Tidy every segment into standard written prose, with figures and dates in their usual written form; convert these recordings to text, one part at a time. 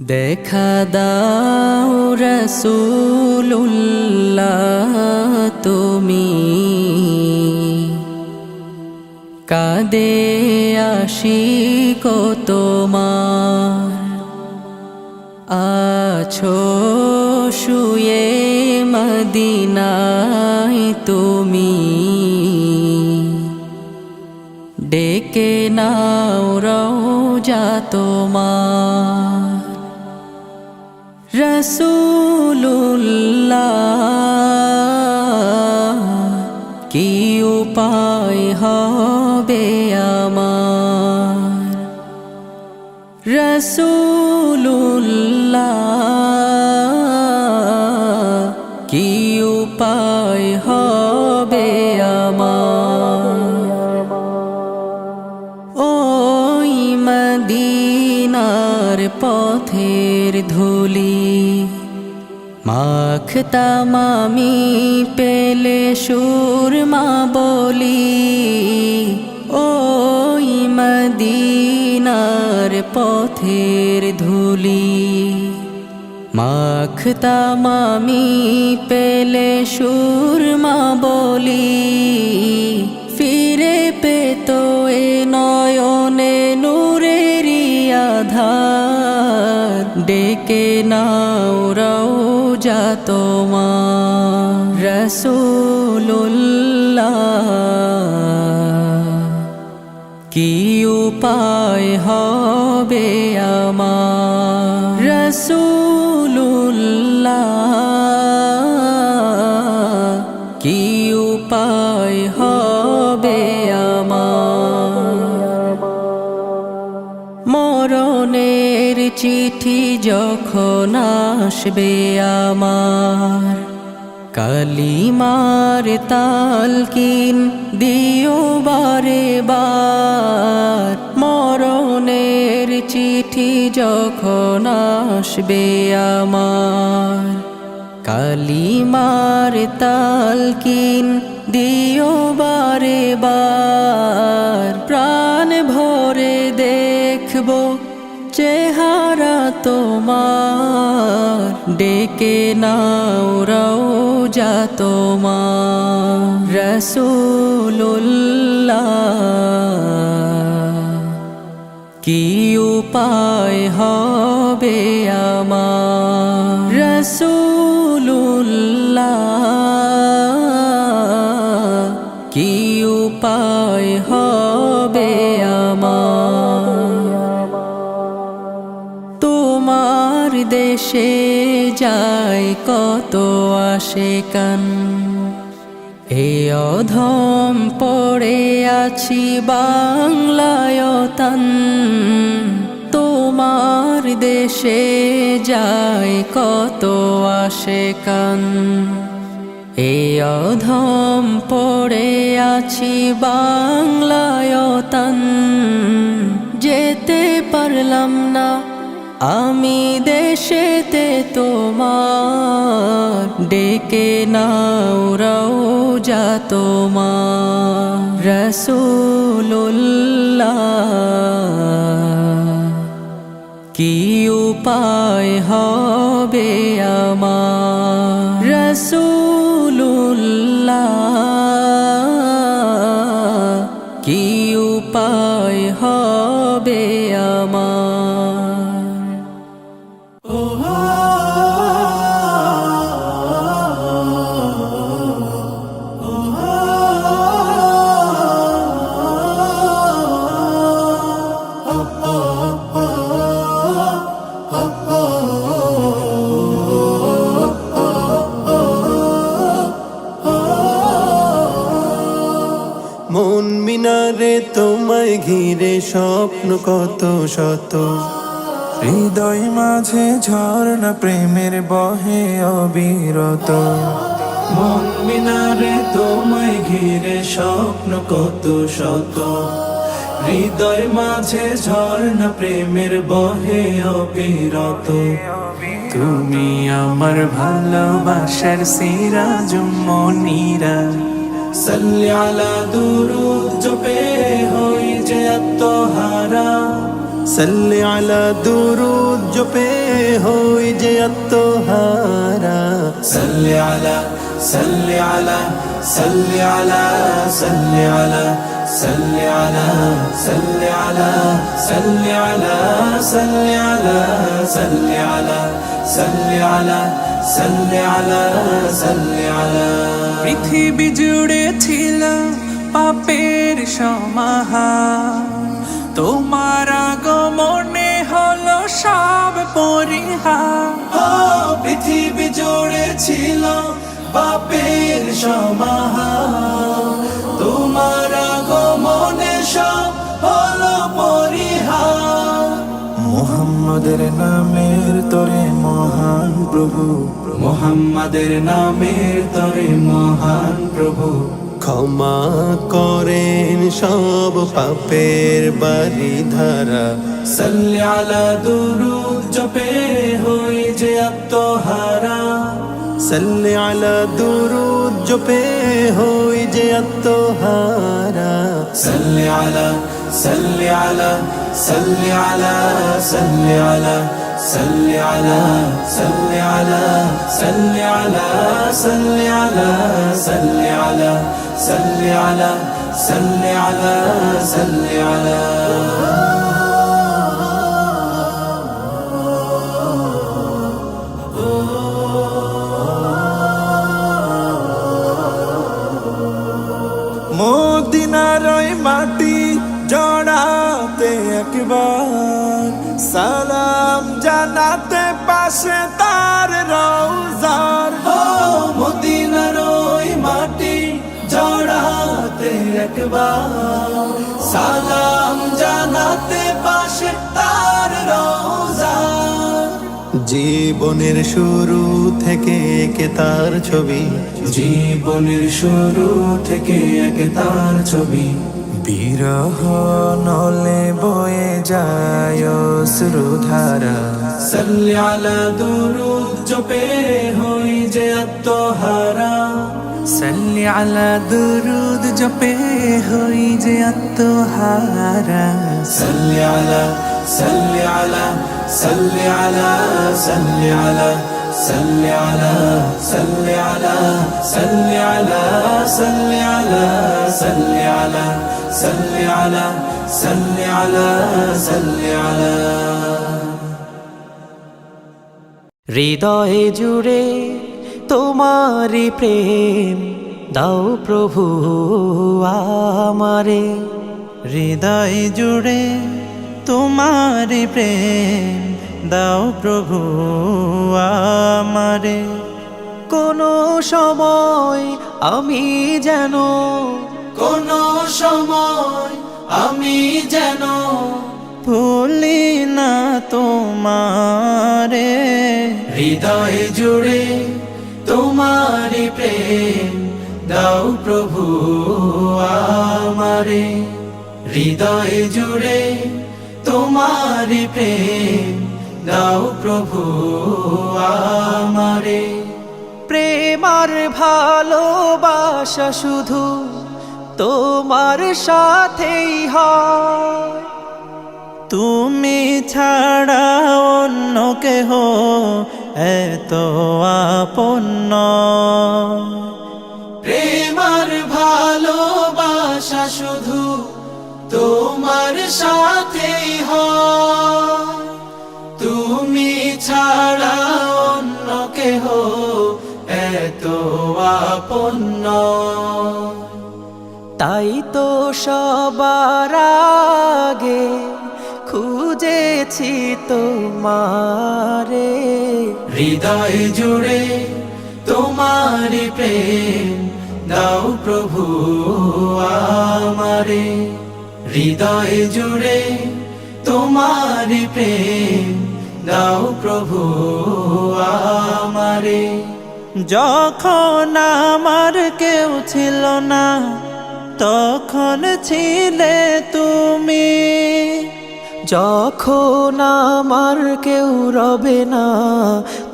দেখা দাও রাসূলুল্লাহ তুমি কাঁদে আশিক তোমার আছো শুয়ে মদিনায় তুমি ডেকে নাও রওজা তোমার রাসূলুল্লাহ কি উপায় হবে আমার রাসূলুল্লাহ কি উপায় হবে আমার ওই মদিনার পথের ধুলি মাখতাম আমি পেলে সুরমা বলি ওই মদিনার পথের ধুলি মাখতাম আমি পেলে সুরমা বলি ফিরে পেত এ নয়নে নূরেরি আধার ডেকে নাও রওজা তোমার রাসূলুল্লাহ কি উপায় হবে আমার রাসূলুল্লাহ কি উপায় হবে আমার মরণের চিঠি যখন আসবে আমার কালিমার তালকিন দিও বারে বার মরণের চিঠি যখন আসবে আমার কালিমার তালকিন দিও বারে বার প্রাণ ভরে দেখবো চেহারা তোমার ডেকে নাও রওজা তোমার রাসূলুল্লাহ কি উপায় হবে আমার রাসূলুল্লাহ কি উপায় হবে আমার তোমার দেশে যায় কত আশিকান এ অধম পড়ে আছি বাংলায় তান তোমার দেশে যায় কত আশিকান এ অধম পড়ে আছি বাংলায় তান যেতে পারলাম না আমি দেশেতে তোমার ডেকে নাও রওজা তোমার রাসূলুল্লাহ কি উপায় হবে আমার রাসূলুল্লাহ কি উপায় হবে আমার মন মিনারে তোমায় ঘিরে স্বপ্ন কত শত হৃদয় মাঝে ঝর্ণা প্রেমের বহে অবিরত মন মিনারে তোমায় ঘিরে স্বপ্ন কত শত হৃদয় মাঝে ঝর্ণা প্রেমের বহে অবিরত তুমি আমার ভালোবাসার সিরাজুম মনিরা সাল্লি আলা দুরুদ জপে হই যে আত্মহারা সাল্লি আলা দুরুদ জপে হই যে আত্মহারা সাল্লি আলা সাল্লি আলা সাল্লি আলা সাল্লি আলা সাল্লি আলা সাল্লি আলা সাল্লি আলা সাল্লি আলা সাল্লি আলা সাল্লি আলা সাল্লি আলা সাল্লি আলা পৃথিবী জুড়ে ছিল পাপের সমাহার, তোমার আগমনে হলো সব পরিহার। পৃথিবী জুড়ে ছিল পাপের সমাহার, তোমার আগমনে সব হলো পরিহার। মুহাম্মাদের নামের তরে মহান প্রভু, মুহাম্মাদের নামের তরে মহান প্রভু ক্ষমা করেন সব পাপের বাড়ি ধারা। সাল্লি আলা দুরুদ জপে হই যে আত্মহারা, সাল্লি আলা দুরুদ জপে হই যে আত্মহারা। সাল্লি আলা সাল্লি আলা সাল্লি আলা সাল্লি আলা সাল্লি আলা সাল্লি আলা সাল্লি আলা সাল্লি আলা সাল্লি আলা সাল্লি আলা সাল্লি আলা সাল্লি আলা। মদিনার ওই মাটি জড়াতে একবার সালাম জানাতে পাশে তার রওজার। মদিনার ওই মাটি জড়াতে একবার সালাম জানাতে পাশে তার রওজার। জীবনের শুরু থেকে একে তার ছবি, জীবনের শুরু থেকে একে তার ছবি। বিরহ নলে বয়ে যায় অশ্রুধারা। সাল্লি আলা দুরুদ জপে হই যে আত্মহারা, সাল্লি আলা দুরুদ জপে হই যে আত্মহারা। সাল্লি আলা সাল্লি আলা সাল্লি আলা সাল্লি আলা সাল্লি আলা সাল্লি আলা সাল্লি আলা সাল্লি আলা সাল্লি আলা সাল্লি আলা সাল্লি আলা সাল্লি আলা। হৃদয়ে জুড়ে তোমারি প্রেম দাও প্রভু আমারে। হৃদয় জুড়ে তোমার প্রেম দাও প্রভু আমারে। কোনো সময় আমি যেন, কোনো সময় আমি যেন ভুলি না তোমারে। হৃদয় জুড়ে তোমারি প্রেম দাও প্রভু আমারে। হৃদয় জুড়ে তোমারি প্রেম দাও প্রভু আমারে। প্রেম আর ভালোবাসা শুধু তোমার সাথেই হয়। তুমি ছাড়া অন্য কেহ এত আপন নয়। প্রেম আর ভালোবাসা শুধু তোমার সাথেই হয়। তুমি ছাড়া অন্য কেহ এত আপন নয়। তাই তো সবার আগে খুঁজেছি তোমারে। হৃদয় জুড়ে তোমারি প্রেম দাও প্রভু আমারে। হৃদয় জুড়ে তোমারি প্রেম দাও প্রভু আমারে। যখন আমার কেউ ছিল না তখন ছিলে তুমি। যখন আমার কেউ রবে না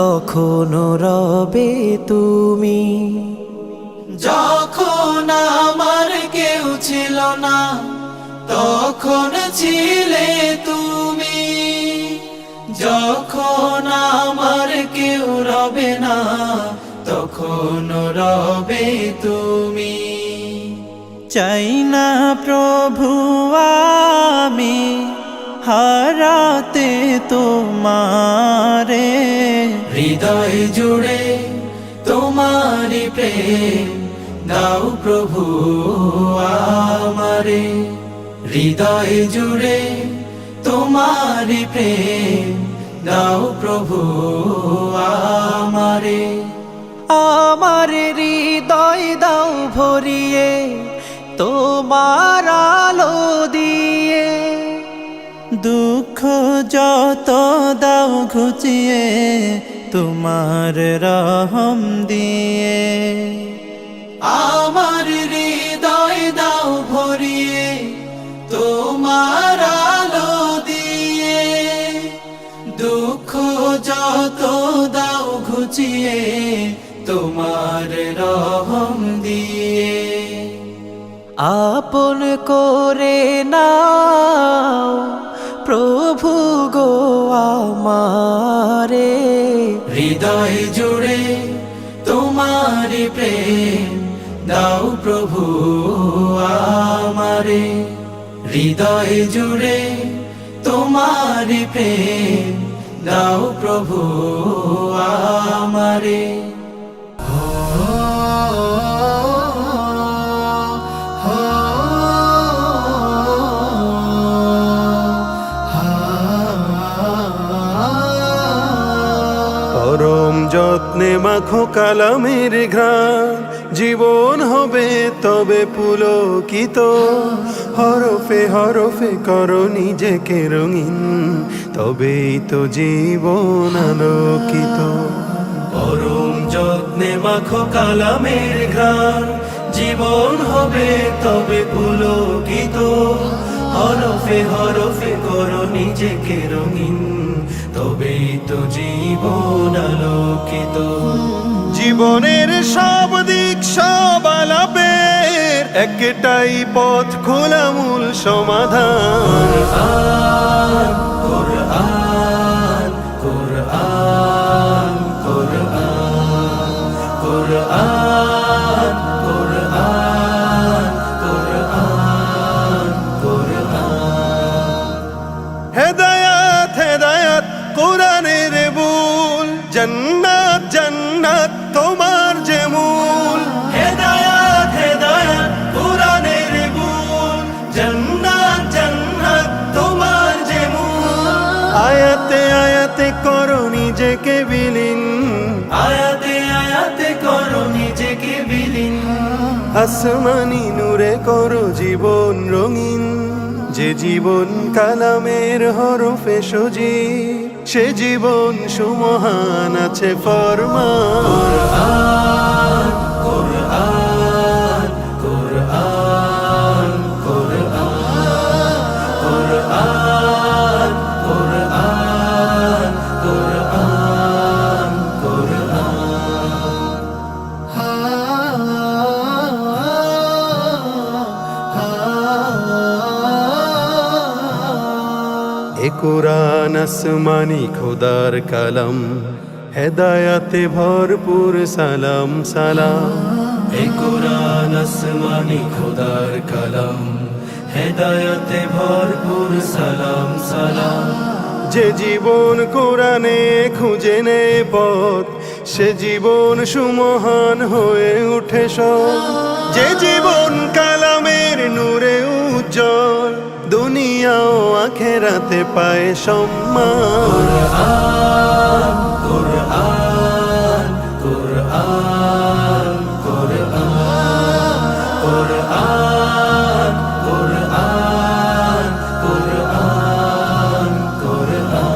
তখন রবে তুমি। যখন আমার কেউ ছিল না তখন ছিলে তুমি, যখন আমার কেউ রবে না তখন রবে তুমি। চাই না প্রভু আমি হারাতে তোমারে, হৃদয় জুড়ে তোমারি প্রেম দাও প্রভু আমারে। হৃদয় জুড়ে তোমারি প্রেম দাও প্রভু আমারে। আমার হৃদয় দাও ভরিয়ে তোমার আলো দিয়ে, দুঃখ যত দাও ঘুচিয়ে তোমার রহম দিয়ে। আমার হৃদয় দাও ভরিয়ে তোমার আলো দিয়ে, দুঃখ যত দাও ঘুচিয়ে তোমার রহম দিয়ে। আপন করে নাও প্রভু গো আমারে, হৃদয় জুড়ে তোমারি প্রেম দাও প্রভু আমারে। হৃদয় জুড়ে তোমারি প্রেম দাও প্রভু আমারে। পরম যত্নে মাখো কালামের ঘ্রাণ, জীবন হবে তবে পুলকিত। হরফে হরফে করো নিজেকে রঙিন, তবেই তো জীবন আলোকিত। পরম যত্নে মাখো কালামের ঘ্রাণ, জীবন হবে তবে পুলকিত। হরফে হরফে করো নিজেকে রঙিন, তবেই তো জীবন আলোকিত। জীবনের সব দিক সব আলাপের একটাই পথ, খোলা মূল সমাধান। কোরআন কোরআন কোরআন কোরআন কোরআন কোরআন কোরআন। হেদায়াত হেদায়াত কোরআনের বুল, জান্নাত জান্নাত তোমার যে মূল। হেদায়াত হেদায়াত কোরআনের বুল, জান্নাত জান্নাত তোমার যে মূল। আয়াতে আয়াতে করো নিজেকে বিলীন, আয়াতে আয়াতে করো নিজেকে বিলীন। আসমানি নূরে করো জীবন রঙিন। যে জীবন কালামের হরফে সজীব, সে জীবন সুমহান আছে ফরমান। কোরআন কোরআন কোরআন কোরআন কোরআন কোরআন এ কোরআন আসমানি খোদার কালাম, হেদায়াতে ভরপুর সালাম সালাম। এ কোরআন আসমানি খোদার কালাম, হেদায়াতে ভরপুর সালাম সালাম। যে জীবন কোরআনে খুঁজে নেয় পথ, সে জীবন সুমহান হয়ে উঠে সৎ। যে জীবন কালামের নূরে উজ্জ্বল, দুনিয়া ও আখেরাতে পায় সম্মান। কোরআন কোরআন কোরআন কোরআন কোরআন কোরআন কোরআন।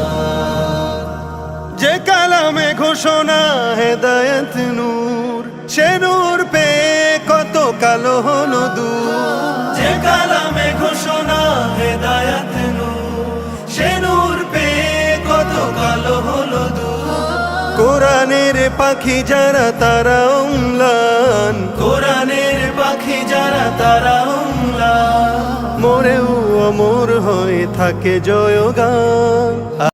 যে কালামে ঘোষণা হেদায়েত নূর, সে নূর পেয়ে কত কালো হলো দূর। যে কালামে ঘোষণা হেদায়াত নূর, সে নূর পেয়ে কত কালো হলো দূর। কোরআনের পাখি যারা তারা অম্লান, কোরআনের পাখি যারা তারা মোরেও অমর হয়ে থাকে জয়গান।